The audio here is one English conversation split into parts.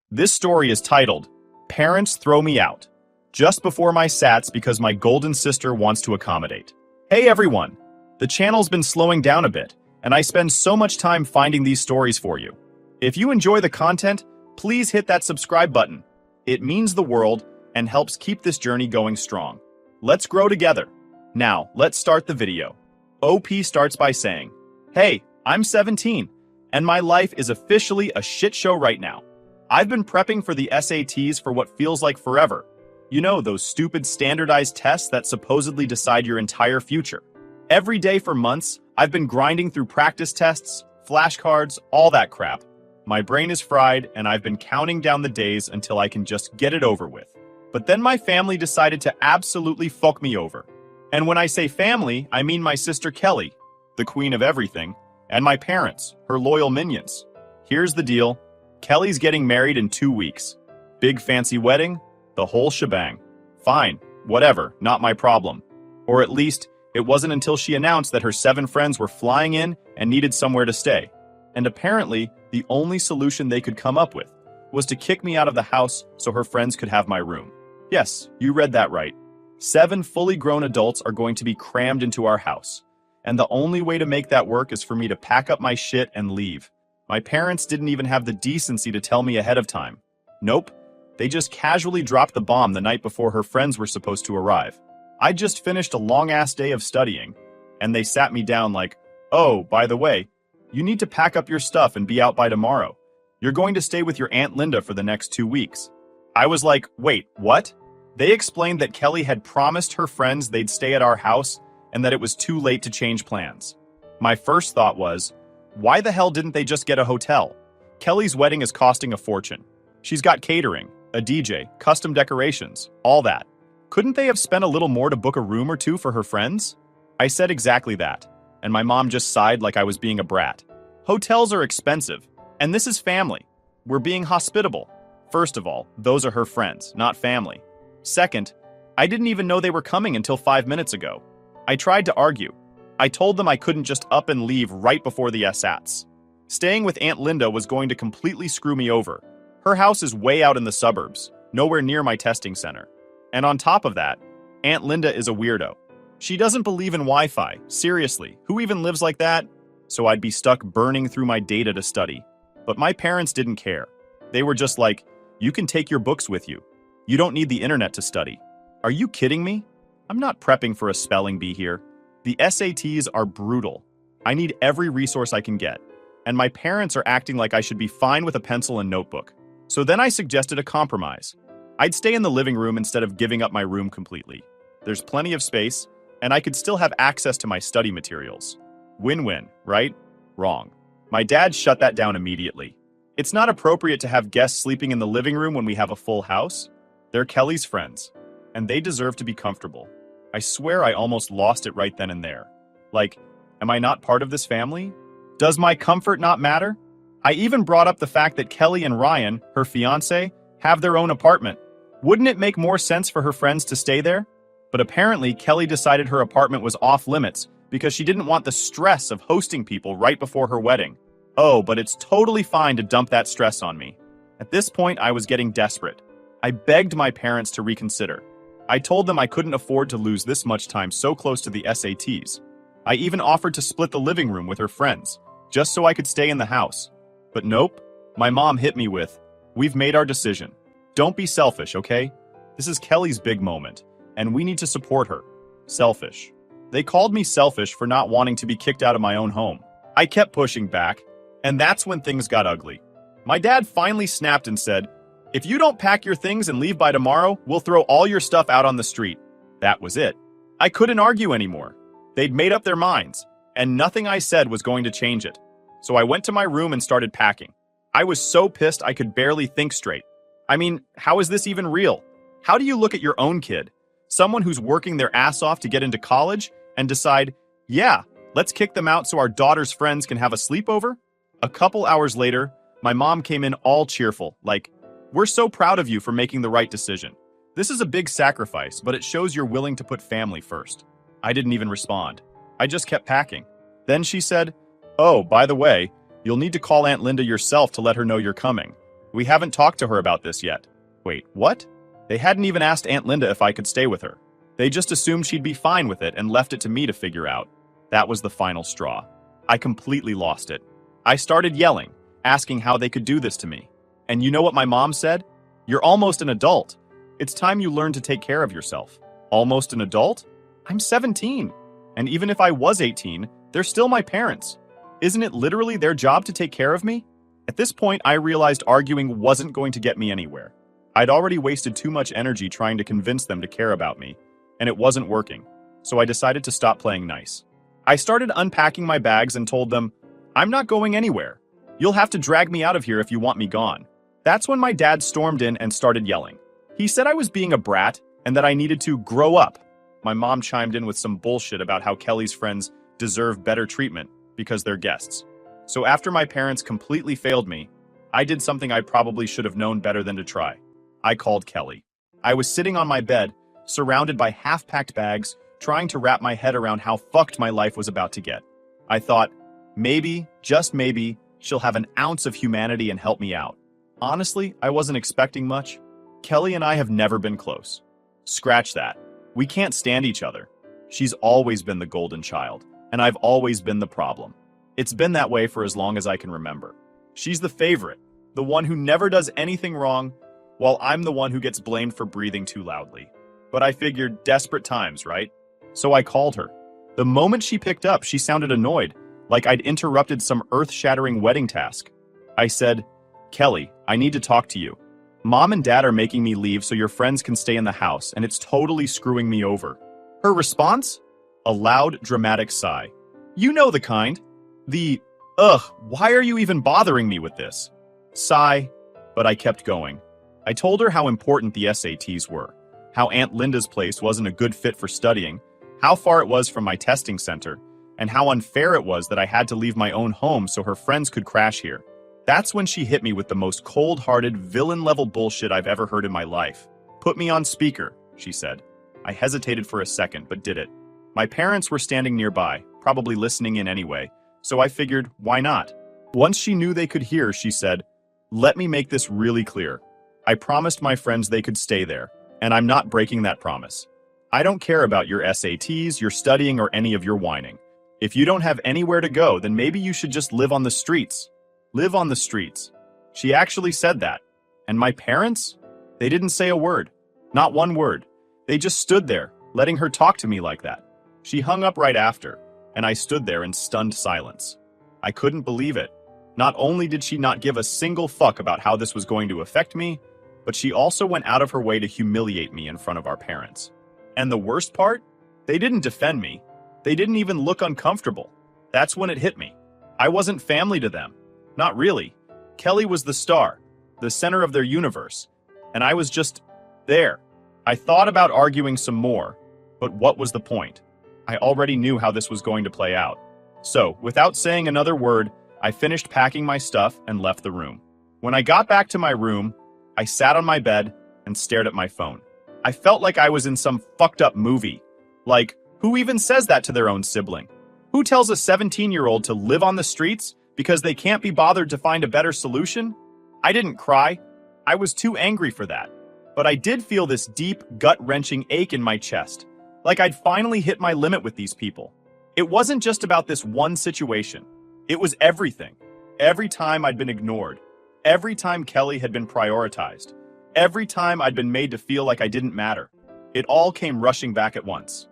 This story is titled, Parents Throw Me Out, just before my SATS because my golden sister wants to accommodate. Hey everyone! The channel's been slowing down a bit, and I spend so much time finding these stories for you. If you enjoy the content, please hit that subscribe button. It means the world and helps keep this journey going strong. Let's grow together. Now, let's start the video. OP starts by saying, Hey, I'm 17, and my life is officially a shit show right now. I've been prepping for the SATs for what feels like forever. You know, those stupid standardized tests that supposedly decide your entire future. Every day for months, I've been grinding through practice tests, flashcards, all that crap. My brain is fried, and I've been counting down the days until I can just get it over with. But then my family decided to absolutely fuck me over. And when I say family, I mean my sister Kelly, the queen of everything, and my parents, her loyal minions. Here's the deal. Kelly's getting married in 2 weeks. Big fancy wedding, the whole shebang. Fine, whatever, not my problem. Or at least, it wasn't until she announced that her 7 friends were flying in and needed somewhere to stay. And apparently, the only solution they could come up with was to kick me out of the house so her friends could have my room. Yes, you read that right. 7 fully grown adults are going to be crammed into our house. And the only way to make that work is for me to pack up my shit and leave. My parents didn't even have the decency to tell me ahead of time. Nope, they just casually dropped the bomb the night before her friends were supposed to arrive. I just finished a long-ass day of studying, and they sat me down like, oh, by the way, you need to pack up your stuff and be out by tomorrow. You're going to stay with your Aunt Linda for the next 2 weeks. I was like, wait, what? They explained that Kelly had promised her friends they'd stay at our house and that it was too late to change plans. My first thought was, why the hell didn't they just get a hotel? Kelly's wedding is costing a fortune. She's got catering, a DJ, custom decorations, all that. Couldn't they have spent a little more to book a room or two for her friends? I said exactly that, and my mom just sighed like I was being a brat. Hotels are expensive, and this is family. We're being hospitable. First of all, those are her friends, not family. Second, I didn't even know they were coming until 5 minutes ago. I tried to argue. I told them I couldn't just up and leave right before the SATs. Staying with Aunt Linda was going to completely screw me over. Her house is way out in the suburbs, nowhere near my testing center. And on top of that, Aunt Linda is a weirdo. She doesn't believe in Wi-Fi. Seriously, who even lives like that? So I'd be stuck burning through my data to study. But my parents didn't care. They were just like, you can take your books with you. You don't need the internet to study. Are you kidding me? I'm not prepping for a spelling bee here. The SATs are brutal. I need every resource I can get. And my parents are acting like I should be fine with a pencil and notebook. So then I suggested a compromise. I'd stay in the living room instead of giving up my room completely. There's plenty of space, and I could still have access to my study materials. Win-win, right? Wrong. My dad shut that down immediately. It's not appropriate to have guests sleeping in the living room when we have a full house. They're Kelly's friends, and they deserve to be comfortable. I swear I almost lost it right then and there. Like, am I not part of this family? Does my comfort not matter? I even brought up the fact that Kelly and Ryan, her fiancé, have their own apartment. Wouldn't it make more sense for her friends to stay there? But apparently, Kelly decided her apartment was off limits because she didn't want the stress of hosting people right before her wedding. Oh, but it's totally fine to dump that stress on me. At this point, I was getting desperate. I begged my parents to reconsider. I told them I couldn't afford to lose this much time so close to the SATs. I even offered to split the living room with her friends, just so I could stay in the house. But nope, my mom hit me with, we've made our decision. Don't be selfish, okay? This is Kelly's big moment, and we need to support her. Selfish. They called me selfish for not wanting to be kicked out of my own home. I kept pushing back, and that's when things got ugly. My dad finally snapped and said, if you don't pack your things and leave by tomorrow, we'll throw all your stuff out on the street. That was it. I couldn't argue anymore. They'd made up their minds, and nothing I said was going to change it. So I went to my room and started packing. I was so pissed I could barely think straight. I mean, how is this even real? How do you look at your own kid, someone who's working their ass off to get into college, and decide, yeah, let's kick them out so our daughter's friends can have a sleepover? A couple hours later, my mom came in all cheerful, like, we're so proud of you for making the right decision. This is a big sacrifice, but it shows you're willing to put family first. I didn't even respond. I just kept packing. Then she said, oh, by the way, you'll need to call Aunt Linda yourself to let her know you're coming. We haven't talked to her about this yet. Wait, what? They hadn't even asked Aunt Linda if I could stay with her. They just assumed she'd be fine with it and left it to me to figure out. That was the final straw. I completely lost it. I started yelling, asking how they could do this to me. And you know what my mom said? You're almost an adult. It's time you learn to take care of yourself. Almost an adult? I'm 17. And even if I was 18, they're still my parents. Isn't it literally their job to take care of me? At this point, I realized arguing wasn't going to get me anywhere. I'd already wasted too much energy trying to convince them to care about me, and it wasn't working. So I decided to stop playing nice. I started unpacking my bags and told them, I'm not going anywhere. You'll have to drag me out of here if you want me gone. That's when my dad stormed in and started yelling. He said I was being a brat and that I needed to grow up. My mom chimed in with some bullshit about how Kelly's friends deserve better treatment because they're guests. So after my parents completely failed me, I did something I probably should have known better than to try. I called Kelly. I was sitting on my bed, surrounded by half-packed bags, trying to wrap my head around how fucked my life was about to get. I thought, maybe, just maybe, she'll have an ounce of humanity and help me out. Honestly, I wasn't expecting much. Kelly and I have never been close. Scratch that. We can't stand each other. She's always been the golden child, and I've always been the problem. It's been that way for as long as I can remember. She's the favorite, the one who never does anything wrong, while I'm the one who gets blamed for breathing too loudly. But I figured desperate times, right? So I called her. The moment she picked up, she sounded annoyed, like I'd interrupted some earth-shattering wedding task. I said, Kelly, I need to talk to you. Mom and Dad are making me leave so your friends can stay in the house, and it's totally screwing me over. Her response? A loud, dramatic sigh. You know the kind. Why are you even bothering me with this? Sigh, but I kept going. I told her how important the SATs were, how Aunt Linda's place wasn't a good fit for studying, how far it was from my testing center, and how unfair it was that I had to leave my own home so her friends could crash here. That's when she hit me with the most cold-hearted, villain-level bullshit I've ever heard in my life. Put me on speaker, she said. I hesitated for a second, but did it. My parents were standing nearby, probably listening in anyway, so I figured, why not? Once she knew they could hear, she said, let me make this really clear. I promised my friends they could stay there, and I'm not breaking that promise. I don't care about your SATs, your studying, or any of your whining. If you don't have anywhere to go, then maybe you should just live on the streets. Live on the streets. She actually said that. And my parents? They didn't say a word. Not one word. They just stood there, letting her talk to me like that. She hung up right after, and I stood there in stunned silence. I couldn't believe it. Not only did she not give a single fuck about how this was going to affect me, but she also went out of her way to humiliate me in front of our parents. And the worst part? They didn't defend me. They didn't even look uncomfortable. That's when it hit me. I wasn't family to them. Not really. Kelly was the star, the center of their universe, and I was just there. I thought about arguing some more, but what was the point? I already knew how this was going to play out. So, without saying another word, I finished packing my stuff and left the room. When I got back to my room, I sat on my bed and stared at my phone. I felt like I was in some fucked up movie. Like, who even says that to their own sibling? Who tells a 17-year-old to live on the streets because they can't be bothered to find a better solution? I didn't cry. I was too angry for that. But I did feel this deep, gut-wrenching ache in my chest, like I'd finally hit my limit with these people. It wasn't just about this one situation. It was everything. Every time I'd been ignored. Every time Kelly had been prioritized. Every time I'd been made to feel like I didn't matter. It all came rushing back at once.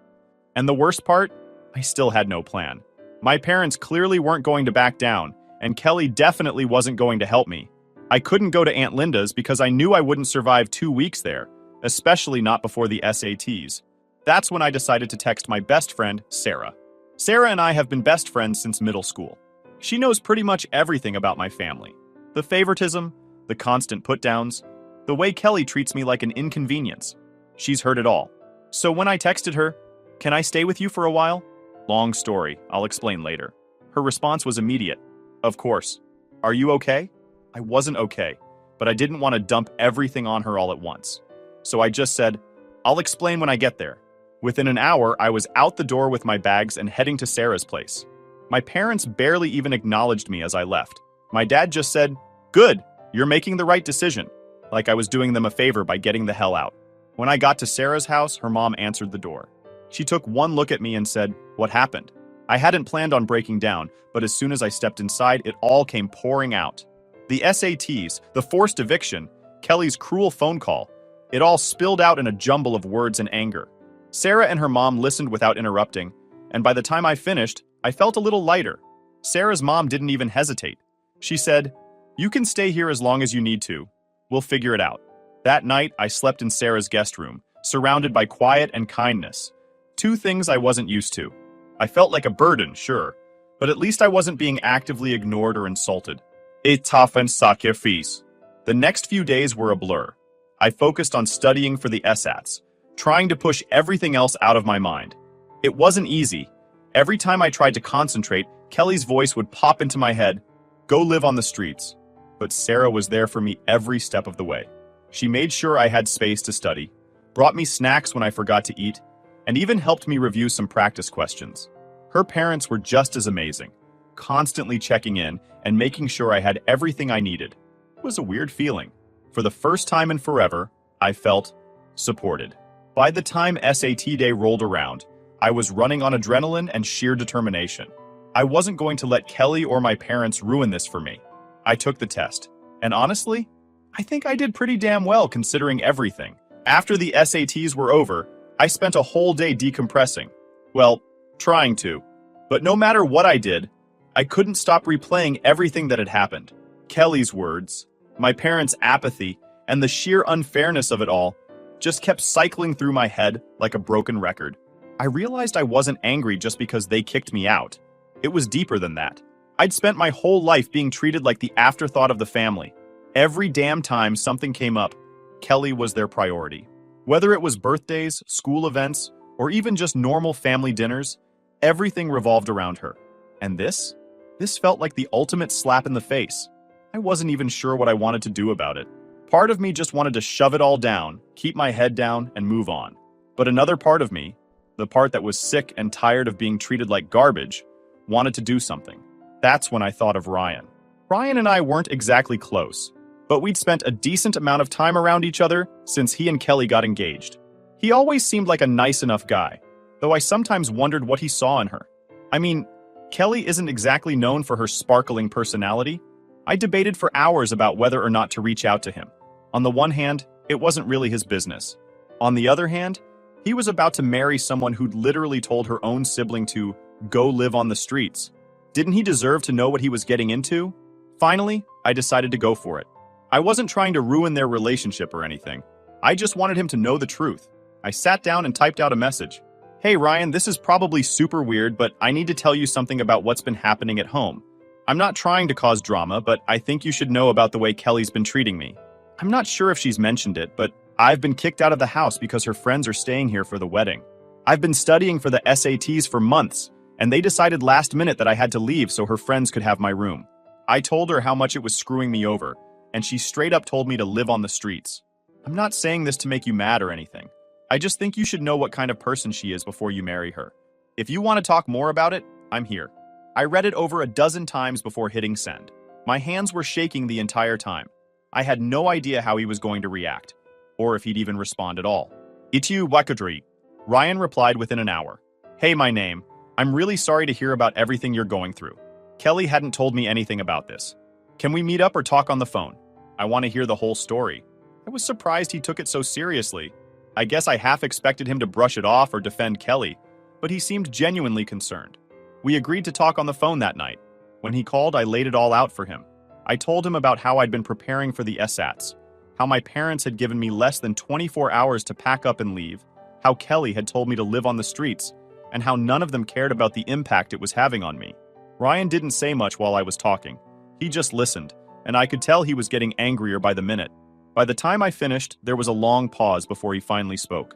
And the worst part? I still had no plan. My parents clearly weren't going to back down, and Kelly definitely wasn't going to help me. I couldn't go to Aunt Linda's because I knew I wouldn't survive 2 weeks there, especially not before the SATs. That's when I decided to text my best friend, Sarah. Sarah and I have been best friends since middle school. She knows pretty much everything about my family. The favoritism, the constant put-downs, the way Kelly treats me like an inconvenience. She's heard it all. So when I texted her, "Can I stay with you for a while?" Long story, I'll explain later. Her response was immediate. Of course. Are you okay? I wasn't okay, but I didn't want to dump everything on her all at once. So I just said, I'll explain when I get there. Within an hour, I was out the door with my bags and heading to Sarah's place. My parents barely even acknowledged me as I left. My dad just said, "Good, You're making the right decision. Like I was doing them a favor by getting the hell out. When I got to Sarah's house, her mom answered the door. She took one look at me and said, "What happened?" I hadn't planned on breaking down, but as soon as I stepped inside, it all came pouring out. The SATs, the forced eviction, Kelly's cruel phone call. It all spilled out in a jumble of words and anger. Sarah and her mom listened without interrupting, and by the time I finished, I felt a little lighter. Sarah's mom didn't even hesitate. She said, "You can stay here as long as you need to. We'll figure it out." That night, I slept in Sarah's guest room, surrounded by quiet and kindness. Two things I wasn't used to. I felt like a burden, sure, but at least I wasn't being actively ignored or insulted. It toughened sacrifice. The next few days were a blur. I focused on studying for the SATS, trying to push everything else out of my mind. It wasn't easy. Every time I tried to concentrate, Kelly's voice would pop into my head, "Go live on the streets." But Sarah was there for me every step of the way. She made sure I had space to study, brought me snacks when I forgot to eat, and even helped me review some practice questions. Her parents were just as amazing, constantly checking in and making sure I had everything I needed. It was a weird feeling. For the first time in forever, I felt supported. By the time SAT day rolled around, I was running on adrenaline and sheer determination. I wasn't going to let Kelly or my parents ruin this for me. I took the test, and honestly, I think I did pretty damn well considering everything. After the SATs were over, I spent a whole day decompressing. Well, trying to. But no matter what I did, I couldn't stop replaying everything that had happened. Kelly's words, my parents' apathy, and the sheer unfairness of it all just kept cycling through my head like a broken record. I realized I wasn't angry just because they kicked me out. It was deeper than that. I'd spent my whole life being treated like the afterthought of the family. Every damn time something came up, Kelly was their priority. Whether it was birthdays, school events, or even just normal family dinners, everything revolved around her. And this felt like the ultimate slap in the face. I wasn't even sure what I wanted to do about it. Part of me just wanted to shove it all down, keep my head down, and move on. But another part of me, the part that was sick and tired of being treated like garbage, wanted to do something. That's when I thought of Ryan. Ryan and I weren't exactly close, but we'd spent a decent amount of time around each other since he and Kelly got engaged. He always seemed like a nice enough guy, though I sometimes wondered what he saw in her. I mean, Kelly isn't exactly known for her sparkling personality. I debated for hours about whether or not to reach out to him. On the one hand, it wasn't really his business. On the other hand, he was about to marry someone who'd literally told her own sibling to go live on the streets. Didn't he deserve to know what he was getting into? Finally, I decided to go for it. I wasn't trying to ruin their relationship or anything. I just wanted him to know the truth. I sat down and typed out a message. "Hey Ryan, this is probably super weird, but I need to tell you something about what's been happening at home. I'm not trying to cause drama, but I think you should know about the way Kelly's been treating me. I'm not sure if she's mentioned it, but I've been kicked out of the house because her friends are staying here for the wedding. I've been studying for the SATs for months, and they decided last minute that I had to leave so her friends could have my room. I told her how much it was screwing me over, and she straight up told me to live on the streets. I'm not saying this to make you mad or anything. I just think you should know what kind of person she is before you marry her. If you want to talk more about it, I'm here." I read it over a dozen times before hitting send. My hands were shaking the entire time. I had no idea how he was going to react, or if he'd even respond at all. "Itu Wakadri," Ryan replied within an hour. "Hey, my name. I'm really sorry to hear about everything you're going through. Kelly hadn't told me anything about this. Can we meet up or talk on the phone? I want to hear the whole story." I was surprised he took it so seriously. I guess I half expected him to brush it off or defend Kelly, but he seemed genuinely concerned. We agreed to talk on the phone that night. When he called, I laid it all out for him. I told him about how I'd been preparing for the SATs, how my parents had given me less than 24 hours to pack up and leave, how Kelly had told me to live on the streets, and how none of them cared about the impact it was having on me. Ryan didn't say much while I was talking. He just listened, and I could tell he was getting angrier by the minute. By the time I finished, there was a long pause before he finally spoke.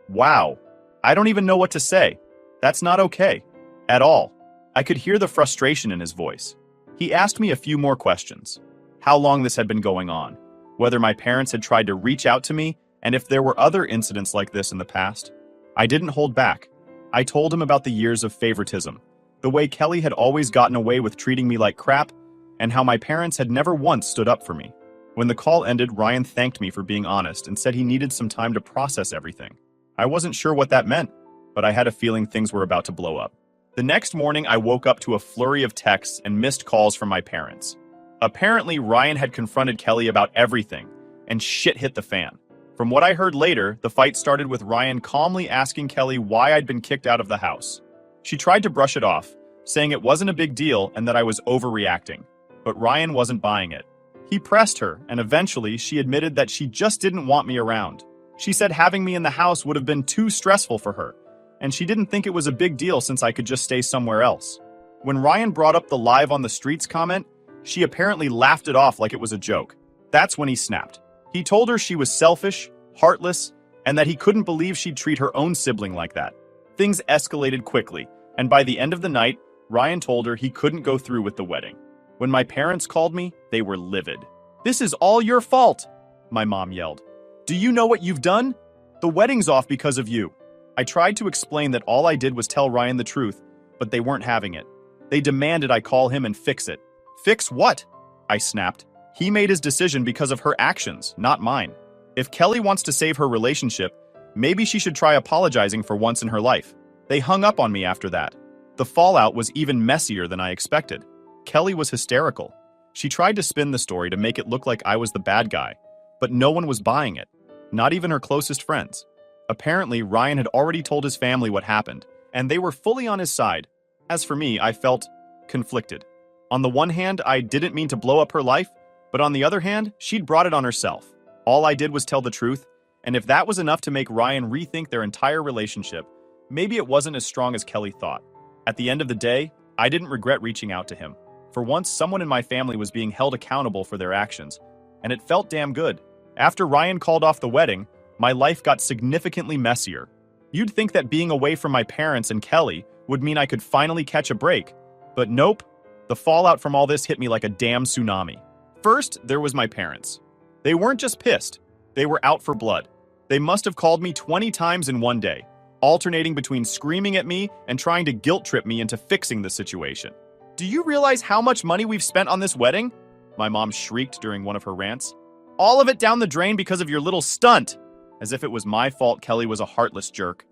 Wow. I don't even know what to say. That's not okay. At all. I could hear the frustration in his voice. He asked me a few more questions. How long this had been going on, whether my parents had tried to reach out to me, and if there were other incidents like this in the past. I didn't hold back. I told him about the years of favoritism, the way Kelly had always gotten away with treating me like crap, and how my parents had never once stood up for me. When the call ended, Ryan thanked me for being honest and said he needed some time to process everything. I wasn't sure what that meant, but I had a feeling things were about to blow up. The next morning, I woke up to a flurry of texts and missed calls from my parents. Apparently, Ryan had confronted Kelly about everything, and shit hit the fan. From what I heard later, the fight started with Ryan calmly asking Kelly why I'd been kicked out of the house. She tried to brush it off, saying it wasn't a big deal and that I was overreacting. But Ryan wasn't buying it. He pressed her, and eventually she admitted that she just didn't want me around. She said having me in the house would have been too stressful for her, and she didn't think it was a big deal since I could just stay somewhere else. When Ryan brought up the live on the streets comment, she apparently laughed it off like it was a joke. That's when he snapped. He told her she was selfish, heartless, and that he couldn't believe she'd treat her own sibling like that. Things escalated quickly, and by the end of the night, Ryan told her he couldn't go through with the wedding. When my parents called me, they were livid. "This is all your fault," my mom yelled. "Do you know what you've done? The wedding's off because of you." I tried to explain that all I did was tell Ryan the truth, but they weren't having it. They demanded I call him and fix it. "Fix what?" I snapped. He made his decision because of her actions, not mine. If Kelly wants to save her relationship, maybe she should try apologizing for once in her life. They hung up on me after that. The fallout was even messier than I expected. Kelly was hysterical. She tried to spin the story to make it look like I was the bad guy, but no one was buying it, not even her closest friends. Apparently, Ryan had already told his family what happened, and they were fully on his side. As for me, I felt conflicted. On the one hand, I didn't mean to blow up her life, but on the other hand, she'd brought it on herself. All I did was tell the truth, and if that was enough to make Ryan rethink their entire relationship, maybe it wasn't as strong as Kelly thought. At the end of the day, I didn't regret reaching out to him. For once, someone in my family was being held accountable for their actions, and it felt damn good. After Ryan called off the wedding, my life got significantly messier. You'd think that being away from my parents and Kelly would mean I could finally catch a break, but nope. The fallout from all this hit me like a damn tsunami. First, there was my parents. They weren't just pissed, they were out for blood. They must have called me 20 times in one day, alternating between screaming at me and trying to guilt trip me into fixing the situation. "Do you realize how much money we've spent on this wedding?" my mom shrieked during one of her rants. "All of it down the drain because of your little stunt." As if it was my fault Kelly was a heartless jerk.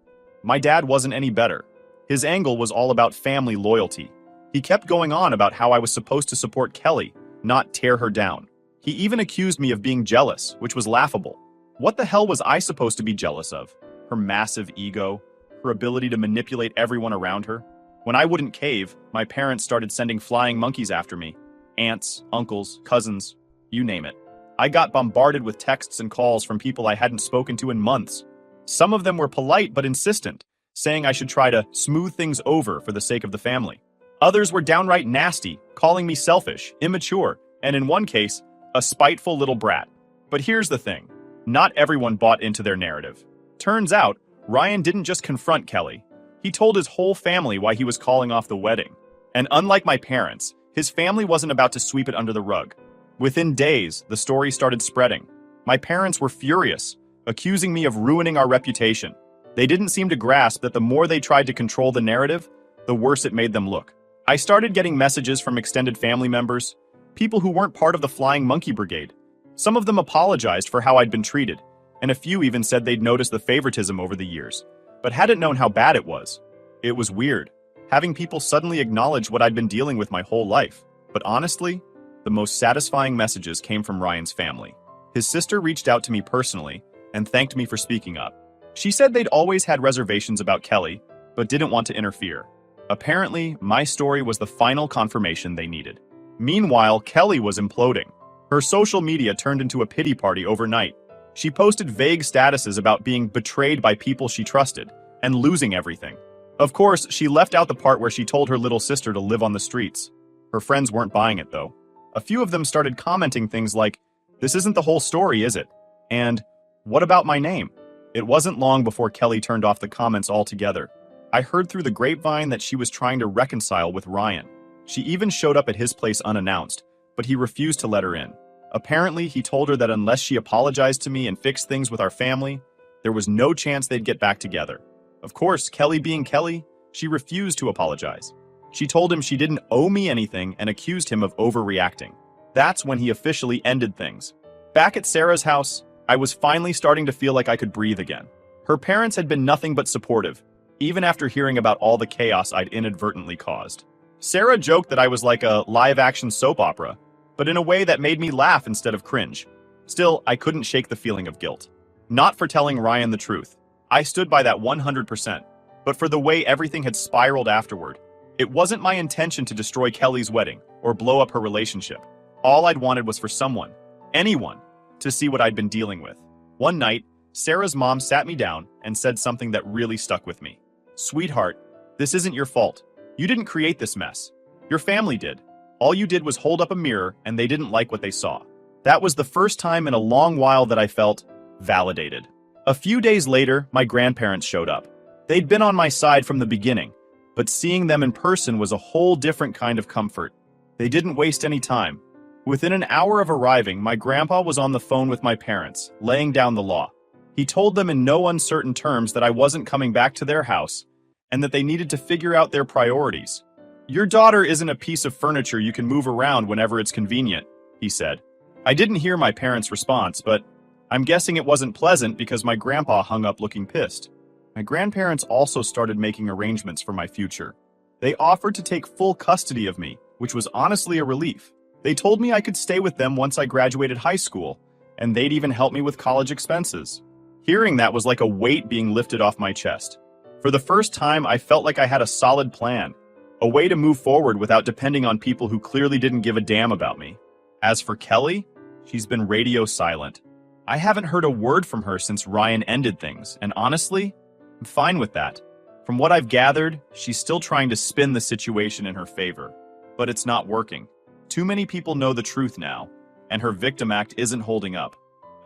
My dad wasn't any better. His angle was all about family loyalty. He kept going on about how I was supposed to support Kelly, not tear her down. He even accused me of being jealous, which was laughable. What the hell was I supposed to be jealous of? Her massive ego? Her ability to manipulate everyone around her? When I wouldn't cave, my parents started sending flying monkeys after me. Aunts, uncles, cousins, you name it. I got bombarded with texts and calls from people I hadn't spoken to in months. Some of them were polite but insistent, saying I should try to smooth things over for the sake of the family. Others were downright nasty, calling me selfish, immature, and in one case, a spiteful little brat. But here's the thing. Not everyone bought into their narrative. Turns out, Ryan didn't just confront Kelly. He told his whole family why he was calling off the wedding. And unlike my parents, his family wasn't about to sweep it under the rug. Within days, the story started spreading. My parents were furious, accusing me of ruining our reputation. They didn't seem to grasp that the more they tried to control the narrative, the worse it made them look. I started getting messages from extended family members, people who weren't part of the Flying Monkey Brigade. Some of them apologized for how I'd been treated, and a few even said they'd noticed the favoritism over the years, but hadn't known how bad it was. It was weird, having people suddenly acknowledge what I'd been dealing with my whole life. But honestly, the most satisfying messages came from Ryan's family. His sister reached out to me personally and thanked me for speaking up. She said they'd always had reservations about Kelly, but didn't want to interfere. Apparently, my story was the final confirmation they needed. Meanwhile, Kelly was imploding. Her social media turned into a pity party overnight. She posted vague statuses about being betrayed by people she trusted and losing everything. Of course, she left out the part where she told her little sister to live on the streets. Her friends weren't buying it, though. A few of them started commenting things like, "This isn't the whole story, is it?" And, "What about my name?" It wasn't long before Kelly turned off the comments altogether. I heard through the grapevine that she was trying to reconcile with Ryan. She even showed up at his place unannounced, but he refused to let her in. Apparently, he told her that unless she apologized to me and fixed things with our family, there was no chance they'd get back together. Of course, Kelly being Kelly, she refused to apologize. She told him she didn't owe me anything and accused him of overreacting. That's when he officially ended things. Back at Sarah's house, I was finally starting to feel like I could breathe again. Her parents had been nothing but supportive, even after hearing about all the chaos I'd inadvertently caused. Sarah joked that I was like a live-action soap opera, but in a way that made me laugh instead of cringe. Still, I couldn't shake the feeling of guilt. Not for telling Ryan the truth. I stood by that 100%, but for the way everything had spiraled afterward. It wasn't my intention to destroy Kelly's wedding or blow up her relationship. All I'd wanted was for someone, anyone, to see what I'd been dealing with. One night, Sarah's mom sat me down and said something that really stuck with me. "Sweetheart, this isn't your fault. You didn't create this mess. Your family did. All you did was hold up a mirror and they didn't like what they saw." That was the first time in a long while that I felt validated. A few days later, my grandparents showed up. They'd been on my side from the beginning, but seeing them in person was a whole different kind of comfort. They didn't waste any time. Within an hour of arriving, my grandpa was on the phone with my parents, laying down the law. He told them in no uncertain terms that I wasn't coming back to their house and that they needed to figure out their priorities. "Your daughter isn't a piece of furniture you can move around whenever it's convenient," he said. I didn't hear my parents' response, but I'm guessing it wasn't pleasant because my grandpa hung up looking pissed. My grandparents also started making arrangements for my future. They offered to take full custody of me, which was honestly a relief. They told me I could stay with them once I graduated high school, and they'd even help me with college expenses. Hearing that was like a weight being lifted off my chest. For the first time, I felt like I had a solid plan, a way to move forward without depending on people who clearly didn't give a damn about me. As for Kelly, she's been radio silent. I haven't heard a word from her since Ryan ended things, and honestly, I'm fine with that. From what I've gathered, she's still trying to spin the situation in her favor, but it's not working. Too many people know the truth now, and her victim act isn't holding up.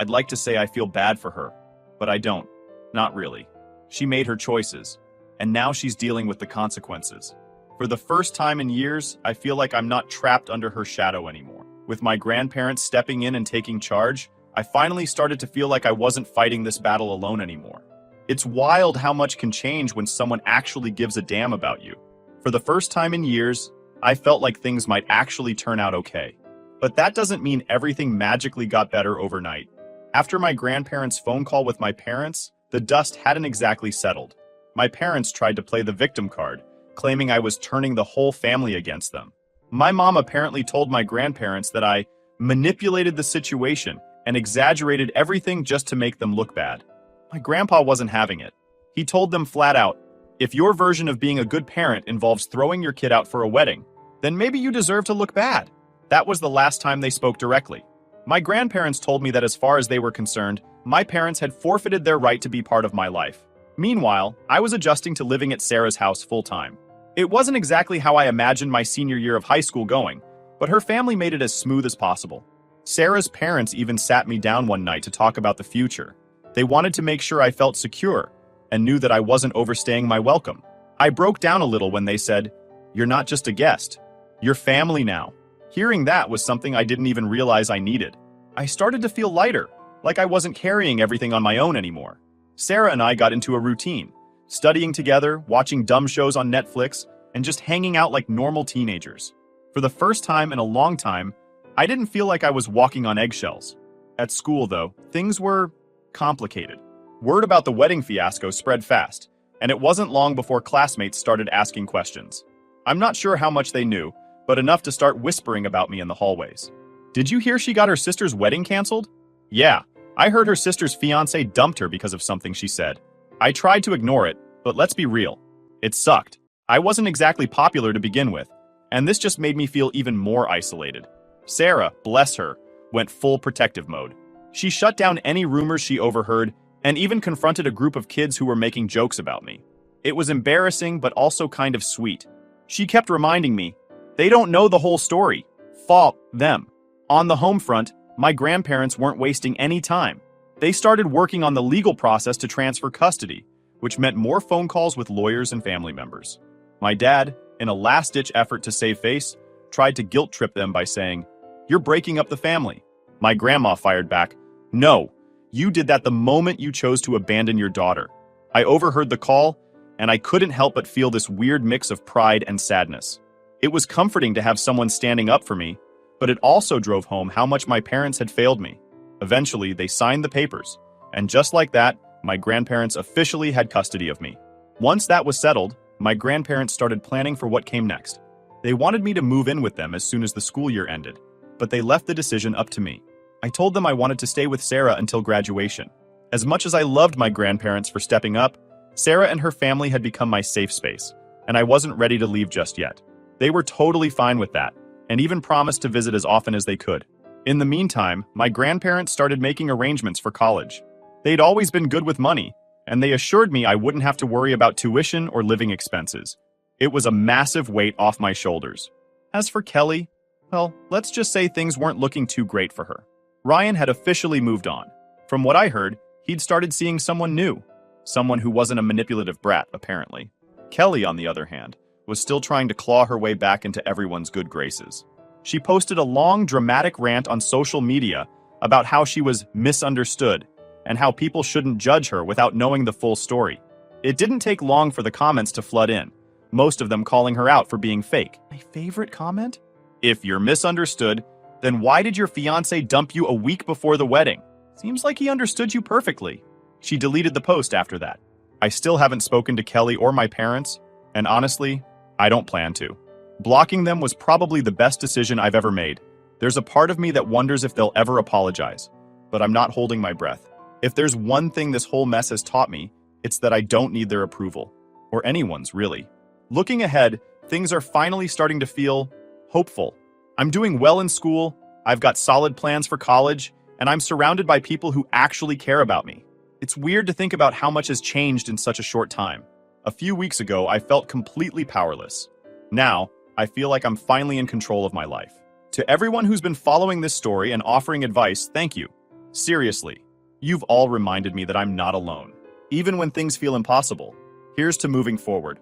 I'd like to say I feel bad for her, but I don't. Not really. She made her choices, and now she's dealing with the consequences. For the first time in years, I feel like I'm not trapped under her shadow anymore. With my grandparents stepping in and taking charge, I finally started to feel like I wasn't fighting this battle alone anymore. It's wild how much can change when someone actually gives a damn about you. For the first time in years, I felt like things might actually turn out okay. But that doesn't mean everything magically got better overnight. After my grandparents' phone call with my parents, the dust hadn't exactly settled. My parents tried to play the victim card, claiming I was turning the whole family against them. My mom apparently told my grandparents that I manipulated the situation and exaggerated everything just to make them look bad. My grandpa wasn't having it. He told them flat out, "If your version of being a good parent involves throwing your kid out for a wedding, then maybe you deserve to look bad." That was the last time they spoke directly. My grandparents told me that as far as they were concerned, my parents had forfeited their right to be part of my life. Meanwhile, I was adjusting to living at Sarah's house full-time. It wasn't exactly how I imagined my senior year of high school going, but her family made it as smooth as possible. Sarah's parents even sat me down one night to talk about the future. They wanted to make sure I felt secure and knew that I wasn't overstaying my welcome. I broke down a little when they said, "You're not just a guest. You're family now." Hearing that was something I didn't even realize I needed. I started to feel lighter, like I wasn't carrying everything on my own anymore. Sarah and I got into a routine, studying together, watching dumb shows on Netflix, and just hanging out like normal teenagers. For the first time in a long time, I didn't feel like I was walking on eggshells. At school, though, things were complicated. Word about the wedding fiasco spread fast, and it wasn't long before classmates started asking questions. I'm not sure how much they knew, but enough to start whispering about me in the hallways. "Did you hear she got her sister's wedding canceled?" "Yeah, I heard her sister's fiance dumped her because of something she said." I tried to ignore it, but let's be real. It sucked. I wasn't exactly popular to begin with, and this just made me feel even more isolated. Sarah, bless her, went full protective mode. She shut down any rumors she overheard and even confronted a group of kids who were making jokes about me. It was embarrassing, but also kind of sweet. She kept reminding me, "They don't know the whole story. Fault them." On the home front, my grandparents weren't wasting any time. They started working on the legal process to transfer custody, which meant more phone calls with lawyers and family members. My dad, in a last-ditch effort to save face, tried to guilt-trip them by saying, "You're breaking up the family." My grandma fired back, "No, you did that the moment you chose to abandon your daughter." I overheard the call, and I couldn't help but feel this weird mix of pride and sadness. It was comforting to have someone standing up for me, but it also drove home how much my parents had failed me. Eventually, they signed the papers, and just like that, my grandparents officially had custody of me. Once that was settled, my grandparents started planning for what came next. They wanted me to move in with them as soon as the school year ended, but they left the decision up to me. I told them I wanted to stay with Sarah until graduation. As much as I loved my grandparents for stepping up, Sarah and her family had become my safe space, and I wasn't ready to leave just yet. They were totally fine with that, and even promised to visit as often as they could. In the meantime, my grandparents started making arrangements for college. They'd always been good with money, and they assured me I wouldn't have to worry about tuition or living expenses. It was a massive weight off my shoulders. As for Kelly, well, let's just say things weren't looking too great for her. Ryan had officially moved on. From what I heard, he'd started seeing someone new. Someone who wasn't a manipulative brat, apparently. Kelly, on the other hand, was still trying to claw her way back into everyone's good graces. She posted a long, dramatic rant on social media about how she was misunderstood and how people shouldn't judge her without knowing the full story. It didn't take long for the comments to flood in, most of them calling her out for being fake. My favorite comment? If you're misunderstood, then why did your fiancé dump you a week before the wedding? Seems like he understood you perfectly. She deleted the post after that. I still haven't spoken to Kelly or my parents, and honestly, I don't plan to. Blocking them was probably the best decision I've ever made. There's a part of me that wonders if they'll ever apologize, but I'm not holding my breath. If there's one thing this whole mess has taught me, it's that I don't need their approval. Or anyone's, really. Looking ahead, things are finally starting to feel hopeful. I'm doing well in school, I've got solid plans for college, and I'm surrounded by people who actually care about me. It's weird to think about how much has changed in such a short time. A few weeks ago, I felt completely powerless. Now, I feel like I'm finally in control of my life. To everyone who's been following this story and offering advice, thank you. Seriously, you've all reminded me that I'm not alone. Even when things feel impossible, here's to moving forward.